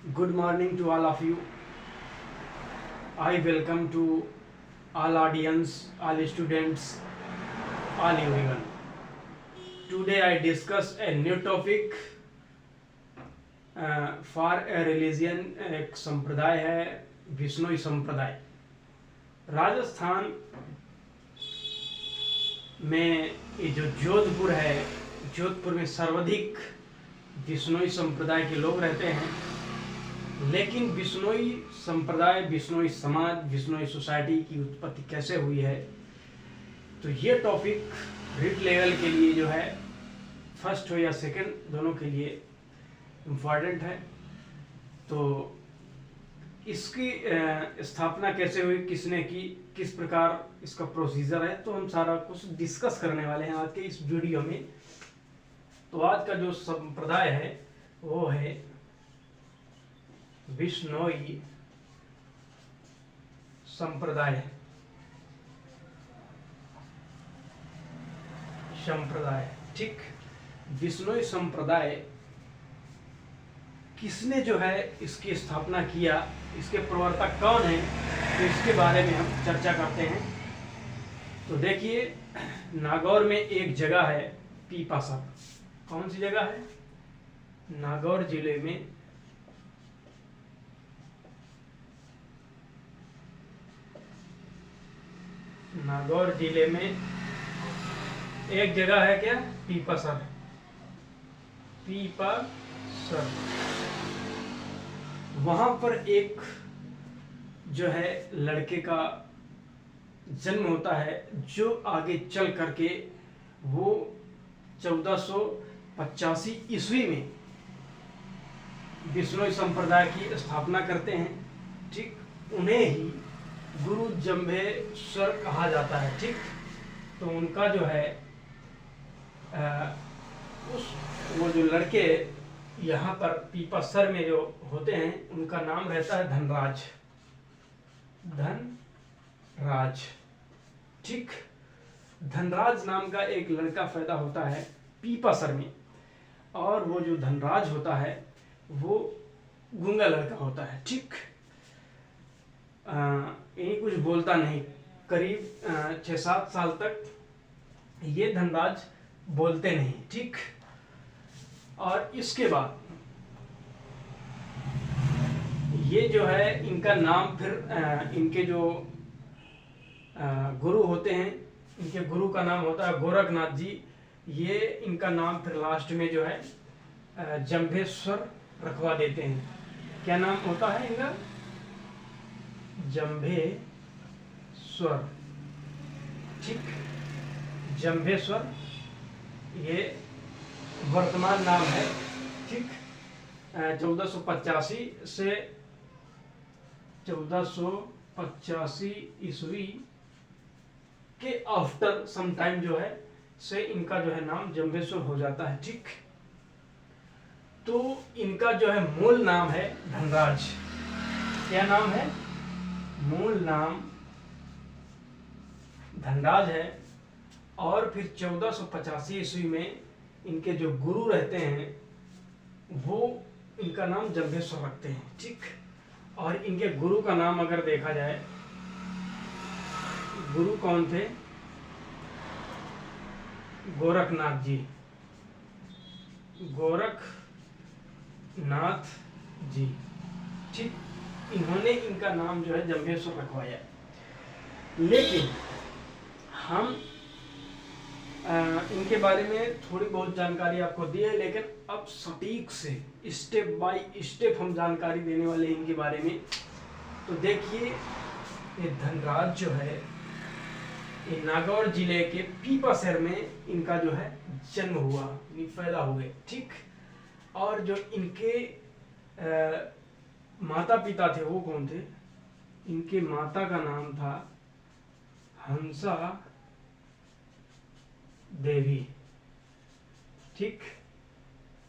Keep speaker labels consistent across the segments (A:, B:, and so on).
A: Good morning to all of you. I welcome to all audience, all students, all everyone. Today I discuss a new topic for a religion. एक संप्रदाय है बिश्नोई संप्रदाय। राजस्थान में ये जो जोधपुर है, जोधपुर में सर्वाधिक बिश्नोई संप्रदाय के लोग रहते हैं। लेकिन बिश्नोई संप्रदाय, बिश्नोई समाज, बिश्नोई सोसाइटी की उत्पत्ति कैसे हुई है, तो ये टॉपिक रिट लेवल के लिए जो है फर्स्ट हो या सेकंड दोनों के लिए इम्पॉर्टेंट है। तो इसकी स्थापना कैसे हुई, किसने की, किस प्रकार इसका प्रोसीजर है, तो हम सारा कुछ डिस्कस करने वाले हैं आज के इस वीडियो में। तो आज का जो संप्रदाय है वो है बिश्नोई संप्रदाय। ठीक, बिश्नोई संप्रदाय किसने जो है इसकी स्थापना किया, इसके प्रवर्तक कौन है, तो इसके बारे में हम चर्चा करते हैं। तो देखिए, नागौर में एक जगह है पीपासर। कौन सी जगह है? नागौर जिले में नागौर जिले में एक जगह है क्या? पीपासर। पीपासर, वहां पर एक जो है लड़के का जन्म होता है, जो आगे चल करके वो 1485 ईस्वी में बिश्नोई संप्रदाय की स्थापना करते हैं। ठीक, उन्हें ही गुरु जंभेश्वर कहा जाता है। ठीक, तो उनका जो है वो जो लड़के यहाँ पर पीपासर में जो होते हैं उनका नाम रहता है धनराज। धनराज, ठीक, धनराज नाम का एक लड़का पैदा होता है पीपासर में, और वो जो धनराज होता है वो गूंगा लड़का होता है। ठीक, ये कुछ बोलता नहीं। करीब 6-7 साल तक ये धनराज बोलते नहीं। ठीक, और इसके बाद ये जो है इनका नाम फिर इनके जो गुरु होते हैं, इनके गुरु का नाम होता है गोरखनाथ जी। ये इनका नाम फिर लास्ट में जो है जंभेश्वर रखवा देते हैं। क्या नाम होता है इनका? जंभेश्वर। ठीक, जंभेश्वर ये वर्तमान नाम है। ठीक, 1485 से 1485 ईस्वी के आफ्टर सम टाइम जो है से इनका जो है नाम जंभेश्वर हो जाता है। ठीक, तो इनका जो है मूल नाम है धनराज। क्या नाम है? मूल नाम धनराज है। और फिर 1485 ईस्वी में इनके जो गुरु रहते हैं वो इनका नाम जंभेश्वर रखते हैं। ठीक, और इनके गुरु का नाम अगर देखा जाए, गुरु कौन थे? गोरखनाथ जी। गोरखनाथ जी। ठीक, इन्होंने इनका नाम जो है जंभेश्वर रखवाया। लेकिन हम इनके बारे में थोड़ी बहुत जानकारी आपको दी है, लेकिन अब सटीक से स्टेप बाय स्टेप हम जानकारी देने वाले हैं इनके बारे में। तो देखिए, ये धनराज जो है ये नागौर जिले के पीपासर में इनका जो है जन्म हुआ, पैदा हुए। ठीक, और जो इनके माता पिता थे वो कौन थे? इनके माता का नाम था हंसा देवी। ठीक,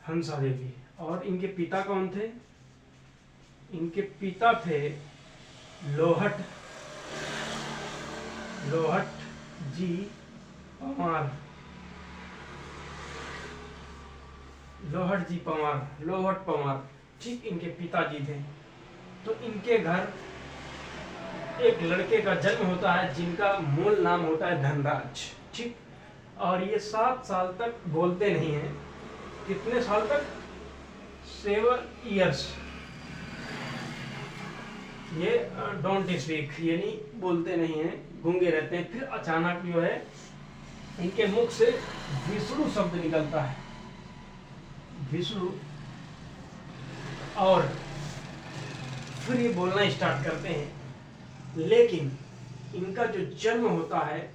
A: हंसा देवी। और इनके पिता कौन थे? इनके पिता थे लोहट जी पंवार। लोहट पंवार। ठीक, इनके पिताजी थे। तो इनके घर एक लड़के का जन्म होता है जिनका मूल नाम होता है धनराज। ठीक, और ये 7 साल तक बोलते नहीं हैं। कितने साल तक? 7 इयर्स ये डोंट स्पीक, यानी बोलते नहीं हैं, गूंगे रहते हैं। फिर अचानक जो है इनके मुख से विष्णु शब्द निकलता है, विष्णु, और फिर ये बोलना स्टार्ट करते हैं। लेकिन इनका जो जन्म होता है,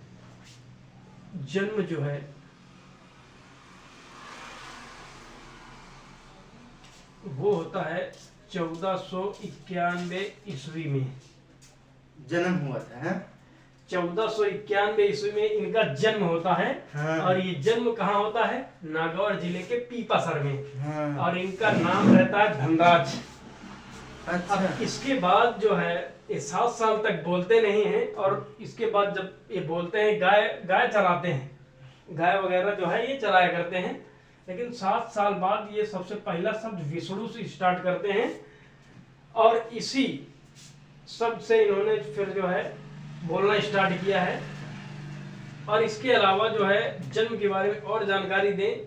A: जन्म जो है वो होता है 1491 ईस्वी में
B: जन्म हुआ था। हाँ?
A: 1491 ईस्वी में इनका जन्म होता है।
B: हाँ।
A: और ये जन्म कहाँ होता है? नागौर जिले के पीपासर में।
B: हाँ।
A: और इनका नाम रहता है धनराज।
B: अच्छा।
A: अब इसके बाद जो है ये 7 साल तक बोलते नहीं हैं, और इसके बाद जब ये बोलते हैं, गाय चराते हैं, गाय वगैरह जो है ये चराया करते हैं। लेकिन 7 साल बाद ये सबसे पहला शब्द विष्णु से स्टार्ट करते हैं, और इसी शब्द से इन्होंने फिर जो है बोलना स्टार्ट किया है। और इसके अलावा जो है जन्म के बारे में और जानकारी दें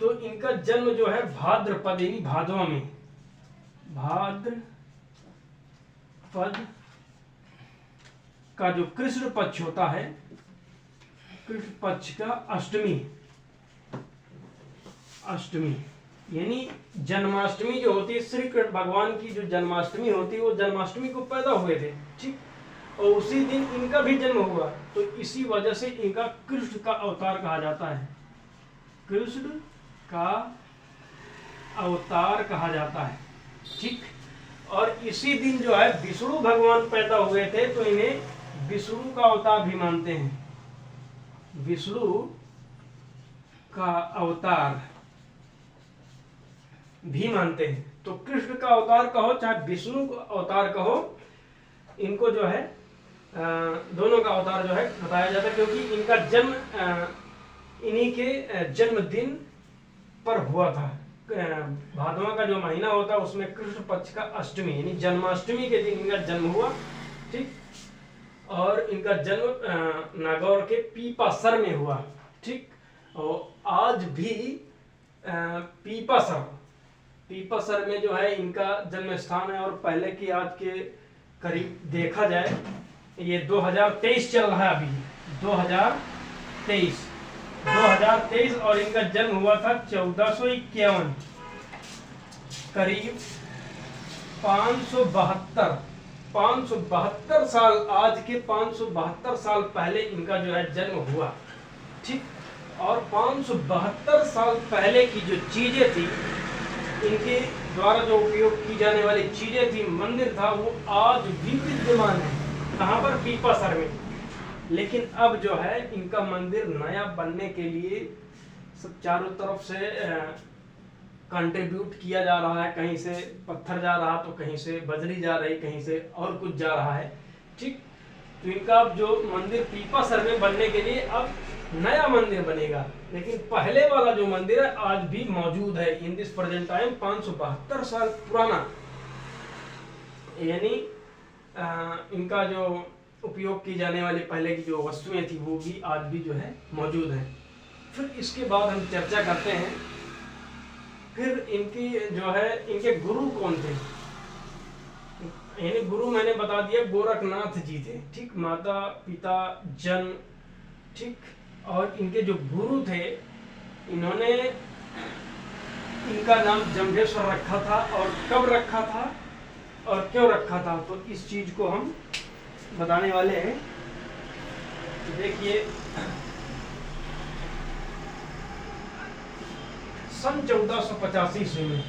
A: तो इनका जन्म जो है भाद्रपद यानी भादवा में, भाद्रपद का जो कृष्ण पक्ष होता है, कृष्ण पक्ष का अष्टमी यानी जन्माष्टमी जो होती है, श्री कृष्ण भगवान की जो जन्माष्टमी होती है, वो जन्माष्टमी को पैदा हुए थे। ठीक, और उसी दिन इनका भी जन्म हुआ। तो इसी वजह से इनका कृष्ण का अवतार कहा जाता है, कृष्ण का अवतार कहा जाता है। ठीक, और इसी दिन जो है विष्णु भगवान पैदा हुए थे, तो इन्हें विष्णु का अवतार भी मानते हैं, विष्णु का अवतार भी मानते हैं। तो कृष्ण का अवतार कहो चाहे विष्णु का अवतार कहो, इनको जो है दोनों का अवतार जो है बताया जाता है, क्योंकि इनका जन्म इन्हीं के जन्मदिन पर हुआ था। भादवा का जो महीना होता है उसमें कृष्ण पक्ष का अष्टमी यानी जन्माष्टमी के दिन इनका जन्म हुआ। ठीक, और इनका जन्म नागौर के पीपासर में हुआ। ठीक, और आज भी पीपासर में जो है इनका जन्म स्थान है। और पहले की आज के करीब देखा जाए, ये 2023 चल रहा है अभी, 2023 और इनका जन्म हुआ था 1451, करीब 572 साल, आज के 572 साल पहले इनका जो है जन्म हुआ। ठीक, और 572 साल पहले की जो चीजें थी, इनके द्वारा जो उपयोग की जाने वाली चीजें थी, मंदिर था, वो आज भी विद्यमान है। कहाँ पर? पीपासर में। लेकिन अब जो है इनका मंदिर नया बनने के लिए सब चारों तरफ से कंट्रीब्यूट किया जा रहा है। कहीं से पत्थर जा रहा, तो कहीं से बजरी जा रही, कहीं से और कुछ जा रहा है। ठीक, तो इनका अब जो मंदिर पीपासर में बनने के लिए अब नया मंदिर बनेगा। लेकिन पहले वाला जो मंदिर है आज भी मौजूद है इन दिस प्रेजेंट टाइम, 572 साल पुराना। यानी इनका जो उपयोग की जाने वाली पहले की जो वस्तुएं थी वो भी आज भी जो है मौजूद है। फिर इसके बाद हम चर्चा करते हैं, फिर इनकी जो है इनके गुरु कौन थे। यानी गुरु मैंने बता दिया, गोरखनाथ जी थे। ठीक, माता पिता जन्म। ठीक, और इनके जो गुरु थे, इन्होंने इनका नाम जम्भेश्वर रखा था। और कब रखा था और क्यों रखा था, तो इस चीज को हम बताने वाले हैं। देखिए, सन 1485 ईस्वी में,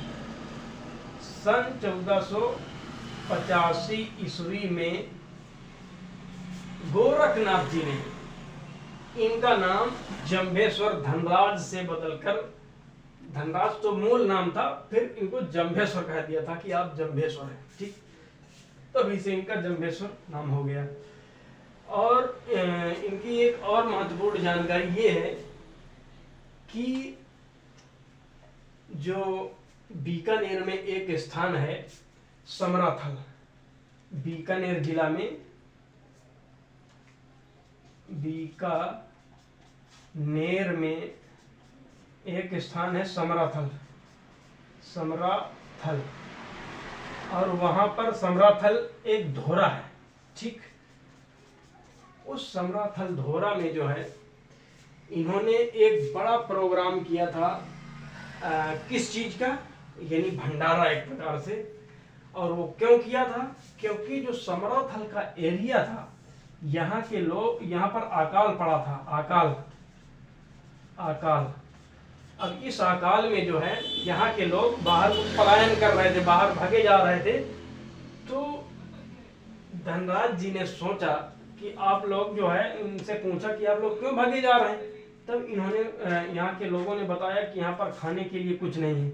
A: सन 1485 ईस्वी में गोरखनाथ जी ने इनका नाम जम्भेश्वर धनराज से बदलकर, धनराज तो मूल नाम था, फिर इनको जम्भेश्वर कह दिया था कि आप जम्भेश्वर हैं। ठीक, तभी से इनका जम्भेश्वर नाम हो गया। और इनकी एक और महत्वपूर्ण जानकारी ये है कि जो बीकानेर में एक स्थान है समराथल। बीकानेर जिला में बीकानेर में एक स्थान है समराथल। समराथल, और वहां पर समराथल एक धोरा है, ठीक। उस समराथल धोरा में जो है इन्होंने एक बड़ा प्रोग्राम किया था। किस चीज का? यानी भंडारा एक प्रकार से। और वो क्यों किया था? क्योंकि जो समराथल का एरिया था, यहाँ के लोग, यहाँ पर अकाल पड़ा था। अकाल। अब इस अकाल में जो है यहाँ के लोग बाहर पलायन कर रहे थे, बाहर भागे जा रहे थे। तो धनराज जी ने सोचा कि आप लोग जो है, उनसे पूछा कि आप लोग क्यों भागे जा रहे हैं। तब इन्होंने, यहाँ के लोगों ने बताया कि यहाँ पर खाने के लिए कुछ नहीं है,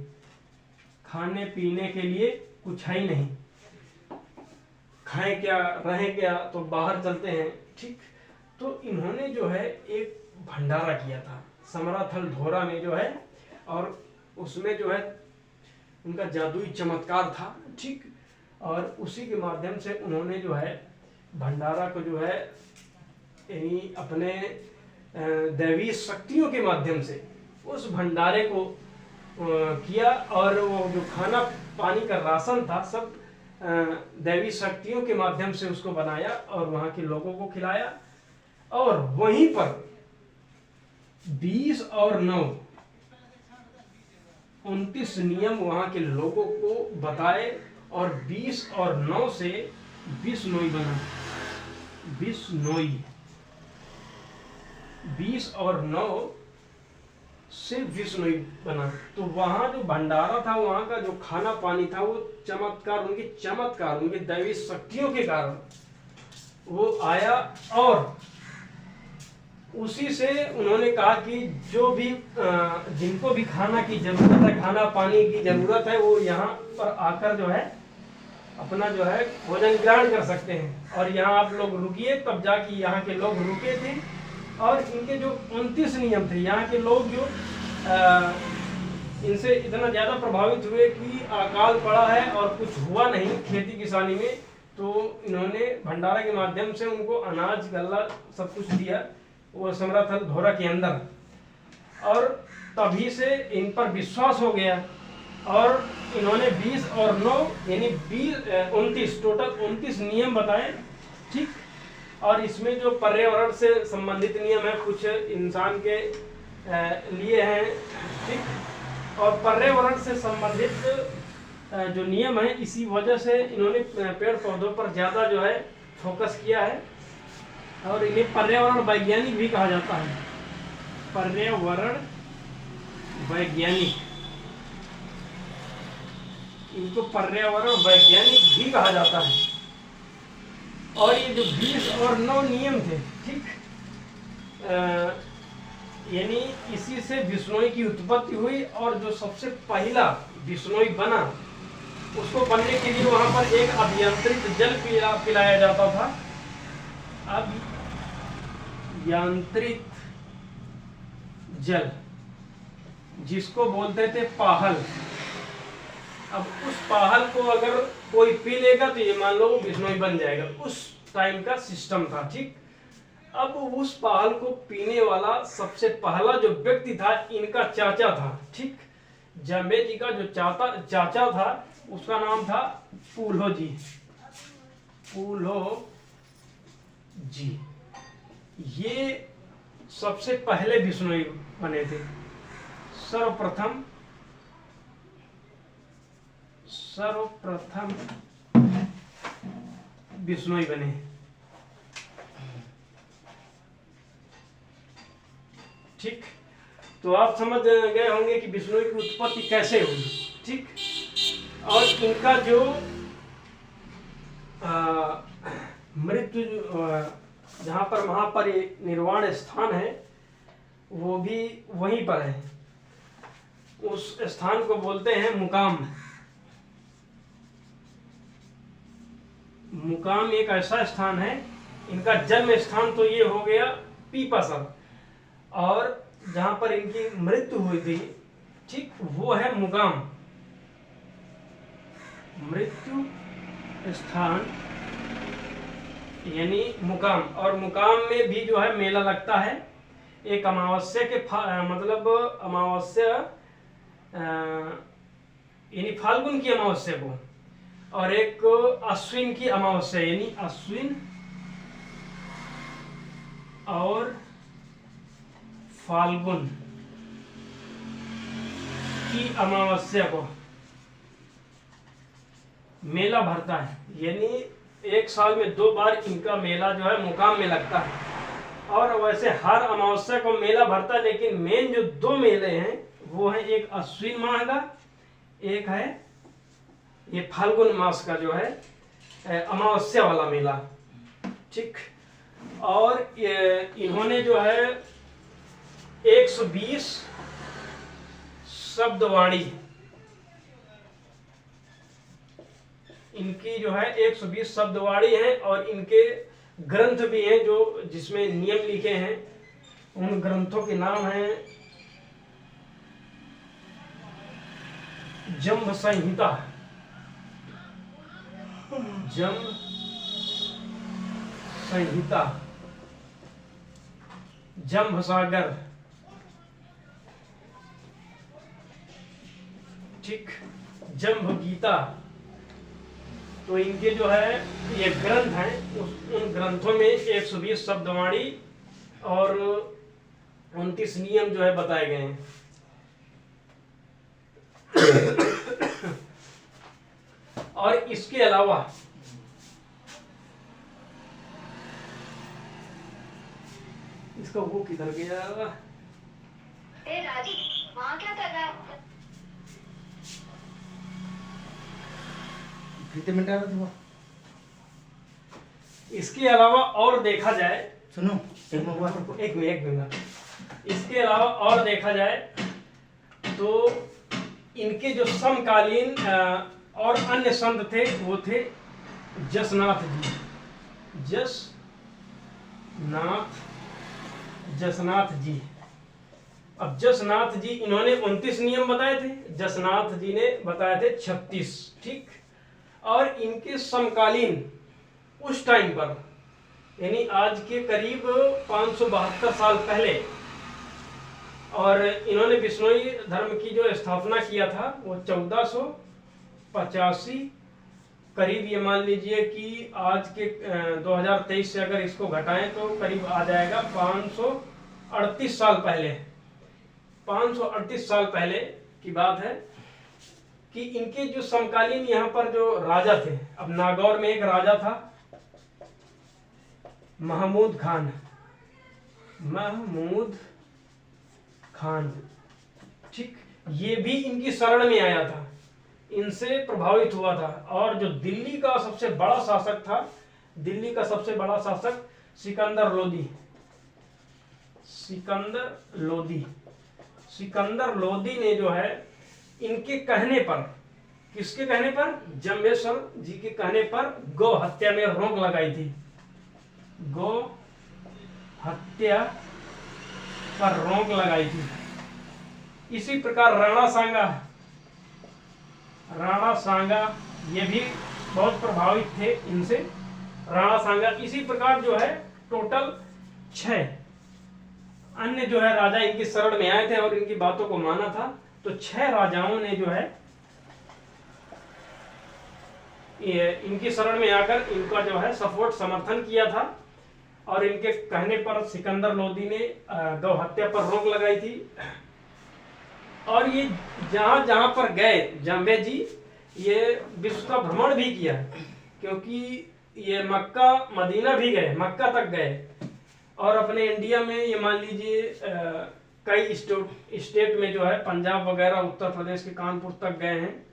A: खाने पीने के लिए कुछ है ही नहीं, खाएं क्या रहें क्या, तो बाहर चलते हैं, ठीक। तो इन्होंने जो है एक भंडारा किया था समराथल धोरा में जो है, और उसमें जो है उनका जादुई चमत्कार था, ठीक। और उसी के माध्यम से उन्होंने जो है भंडारा को जो है यानी अपने दैवीय शक्तियों के माध्यम से उस भंडारे को किया। और वो जो खाना पानी का राशन था सब दैवी शक्तियों के माध्यम से उसको बनाया और वहाँ के लोगों को खिलाया। और वहीं पर 20 और 9 29 नियम वहाँ के लोगों को बताए, और 20 और 9 से बिश्नोई बना। बिश्नोई 20 और 9 से बिश्नोई बना। तो वहाँ जो भंडारा था, वहाँ का जो खाना पानी था, वो चमत्कार, उनके दैवी शक्तियों के कारण वो आया। और उसी से उन्होंने कहा कि जो भी जिनको भी खाना की जरूरत है, खाना पानी की जरूरत है, वो यहाँ पर आकर जो है अपना जो है भोजन ग्रहण कर सकते हैं। और यहाँ आप लोग रुकिए, तब जाके यहाँ के लोग रुके थे। और इनके जो 29 नियम थे, यहाँ के लोग जो इनसे इतना ज़्यादा प्रभावित हुए कि अकाल पड़ा है और कुछ हुआ नहीं खेती किसानी में, तो इन्होंने भंडारा के माध्यम से उनको अनाज गल्ला सब कुछ दिया वो समराथल धोरा के अंदर। और तभी से इन पर विश्वास हो गया। और इन्होंने 20 और 9 यानी 29 टोटल 29 नियम बताए, ठीक। और इसमें जो पर्यावरण से संबंधित नियम है, कुछ इंसान के लिए हैं, ठीक। और पर्यावरण से संबंधित जो नियम है, इसी वजह से इन्होंने पेड़ पौधों पर ज़्यादा जो है फोकस किया है। और इन्हें पर्यावरण वैज्ञानिक भी कहा जाता है। पर्यावरण वैज्ञानिक, इनको पर्यावरण वैज्ञानिक भी कहा जाता है। और ये जो 20 और 9 नियम थे, ठीक, यानी इसी से बिश्नोई की उत्पत्ति हुई। और जो सबसे पहला बिश्नोई बना, उसको बनने के लिए वहां पर एक अभियंत्रित जल पिलाया जाता था। अभियंत्रित जल, जिसको बोलते थे पाहल। अब उस पाहल को अगर कोई पी लेगा तो ये मान लो वो बिश्नोई बन जाएगा। उस टाइम का सिस्टम था, ठीक। अब उस पाहल को पीने वाला सबसे पहला जो व्यक्ति था, इनका चाचा था, ठीक। जम्बे जी का जो चाचा था, उसका नाम था फूलो जी। फूलो जी, ये सबसे पहले बिश्नोई बने थे। सर्वप्रथम बिश्नोई बने। ठीक, तो आप समझ गए होंगे कि बिश्नोई की उत्पत्ति कैसे हुई, ठीक। और इनका जो मृत्यु जहाँ पर महापरिनिर्वाण स्थान है, वो भी वहीं पर है। उस स्थान को बोलते हैं मुकाम। मुकाम एक ऐसा स्थान है, इनका जन्म स्थान तो ये हो गया पीपासर, और जहाँ पर इनकी मृत्यु हुई थी, ठीक, वो है मुकाम। मृत्यु स्थान यानी मुकाम, और मुकाम में भी जो है मेला लगता है। एक अमावस्या के मतलब अमावस्या यानी फाल्गुन की अमावस्या को, और एक अश्विन की अमावस्या यानी अश्विन और फाल्गुन की अमावस्या को मेला भरता है। यानी एक साल में 2 बार इनका मेला जो है मुकाम में लगता है। और वैसे हर अमावस्या को मेला भरता है, लेकिन मेन जो 2 मेले हैं वो है एक अश्विन माह का, एक है ये फाल्गुन मास का जो है अमावस्या वाला मेला। ठीक, और इन्होंने जो है 120 शब्दवाणी, इनकी जो है 120 शब्दवाणी है, और इनके ग्रंथ भी हैं जो जिसमें नियम लिखे हैं। उन ग्रंथों के नाम हैं जंभ संहिता, जंभ संहिता, जंभ सागर, ठीक, जंभ गीता। तो इनके जो है ये ग्रंथ हैं, उन ग्रंथों में 120 शब्दवाणी और 29 नियम जो है बताए गए हैं। और इसके अलावा इसका वो किधर गया?
C: राजी, वहाँ क्या कर रहा है?
B: मिनट आ रहा था।
A: इसके अलावा और देखा जाए,
B: सुनो
A: एक मिनट, इसके अलावा और देखा जाए तो इनके जो समकालीन और अन्य संत थे वो थे जसनाथ जी, जसनाथ जी। अब जसनाथ जी इन्होंने 29 नियम बताए थे, जसनाथ जी ने बताए थे 36। ठीक, और इनके समकालीन उस टाइम पर यानी आज के करीब 572 साल पहले, और इन्होंने बिश्नोई धर्म की जो स्थापना किया था वो 1485 करीब, ये मान लीजिए कि आज के 2023 से अगर इसको घटाएं तो करीब आ जाएगा 538 साल पहले। 538 साल पहले की बात है कि इनके जो समकालीन यहाँ पर जो राजा थे, अब नागौर में एक राजा था महमूद खान, ठीक, ये भी इनकी शरण में आया था, इनसे प्रभावित हुआ था। और जो दिल्ली का सबसे बड़ा शासक था, दिल्ली का सबसे बड़ा शासक सिकंदर लोदी ने जो है इनके कहने पर, किसके कहने पर? जम्बेश्वर जी के कहने पर गौ हत्या में रोक लगाई थी, गौ हत्या पर रोक लगाई थी। इसी प्रकार राणा सांगा ये भी बहुत प्रभावित थे इनसे, राणा सांगा। इसी प्रकार जो है टोटल 6 अन्य जो है राजा इनकी शरण में आए थे और इनकी बातों को माना था। तो 6 राजाओं ने जो है इनकी शरण में आकर इनका जो है सपोर्ट समर्थन किया था, और इनके कहने पर सिकंदर लोदी ने गौ हत्या पर रोक लगाई थी। और ये जहां जहां पर गए जम्बे जी, ये विश्व का भ्रमण भी किया, क्योंकि ये मक्का मदीना भी गए, मक्का तक गए, और अपने इंडिया में ये मान लीजिए कई स्टेट में जो है पंजाब वगैरह, उत्तर प्रदेश के कानपुर तक गए हैं।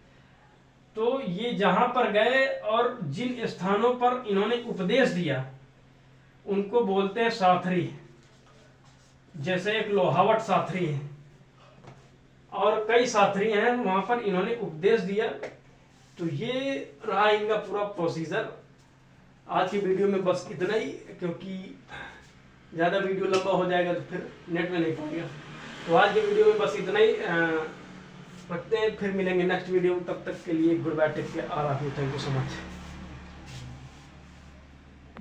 A: तो ये जहां पर गए और जिन स्थानों पर इन्होंने उपदेश दिया उनको बोलते हैं साथरी। जैसे एक लोहावट साथरी है और कई साथरी हैं, वहां पर इन्होंने उपदेश दिया। तो ये रहा इनका पूरा प्रोसीजर। आज की वीडियो में बस इतना ही, क्योंकि ज़्यादा वीडियो लंबा हो जाएगा तो फिर नेट में नहीं पड़ेगा। तो आज की वीडियो में बस इतना ही। रखते हैं, फिर मिलेंगे नेक्स्ट वीडियो। तब तक के लिए good bye, take care, all of you, thank you so much.